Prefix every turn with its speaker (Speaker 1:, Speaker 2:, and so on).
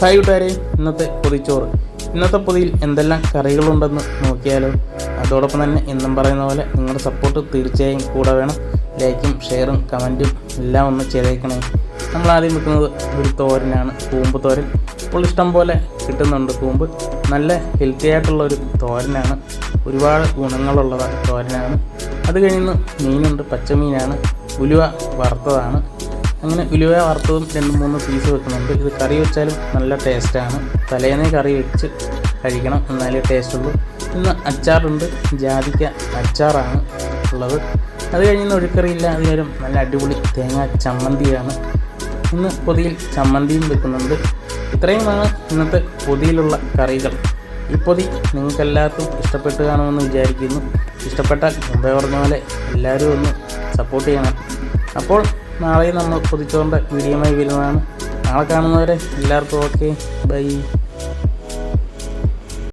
Speaker 1: Hi കൂട്ടുകാരെ, ഇന്നത്തെ പൊതിച്ചോറ്. ഇന്നത്തെ പൊതിയിൽ എന്തെല്ലാം കറികളുണ്ടെന്ന് നോക്കിയാലോ. അതോടൊപ്പം തന്നെ എന്നും പറയുന്ന പോലെ നിങ്ങളുടെ സപ്പോർട്ട് തീർച്ചയായും കൂടെ വേണം. ലൈക്കും ഷെയറും കമൻറ്റും എല്ലാം ഒന്ന് ചെയ്തേക്കണേ. നമ്മൾ ആദ്യം വെക്കുന്നത് ഒരു തോരനാണ്, കൂമ്പ് തോരൻ. ഇപ്പോൾ ഇഷ്ടം പോലെ കിട്ടുന്നുണ്ട് കൂമ്പ്. നല്ല ഹെൽത്തി ആയിട്ടുള്ളൊരു തോരനാണ്, ഒരുപാട് ഗുണങ്ങളുള്ള തോരനാണ്. അത് കഴിഞ്ഞ് മീനുണ്ട്, പച്ചമീനാണ്, ഉലുവ വറുത്തതാണ്. അങ്ങനെ ഉലുവ വറുത്തതും 2-3 പീസ് വെക്കുന്നുണ്ട്. ഇത് കറി വെച്ചാലും നല്ല ടേസ്റ്റാണ്. തലേന്നേ കറി വെച്ച് കഴിക്കണം, എന്നാലേ ടേസ്റ്റുള്ളൂ. ഇന്ന് അച്ചാറുണ്ട്, ജാതിക്ക അച്ചാറാണ് ഉള്ളത്. അത് കഴിഞ്ഞ് ഒഴുക്കറിയില്ല, അതിനൊരു നല്ല അടിപൊളി തേങ്ങ ചമ്മന്തിയാണ്. ഇന്ന് പൊതിയിൽ ചമ്മന്തിയും വെക്കുന്നുണ്ട്. ഇത്രയുമാണ് ഇന്നത്തെ പൊതിയിലുള്ള കറികൾ. ഈ പൊതി നിങ്ങൾക്കെല്ലാവർക്കും ഇഷ്ടപ്പെട്ട് കാണുമെന്ന് വിചാരിക്കുന്നു. ഇഷ്ടപ്പെട്ടാൽ മുമ്പേ പറഞ്ഞ പോലെ എല്ലാവരും ഒന്ന് സപ്പോർട്ട് ചെയ്യണം. അപ്പോൾ നാളെ നമ്മൾ പൊതിച്ചോറിൻ്റെ വീഡിയോയുമായി വരുന്നതാണ്. നാളെ കാണുന്നവരെ എല്ലാവർക്കും ഓക്കെ, ബൈ.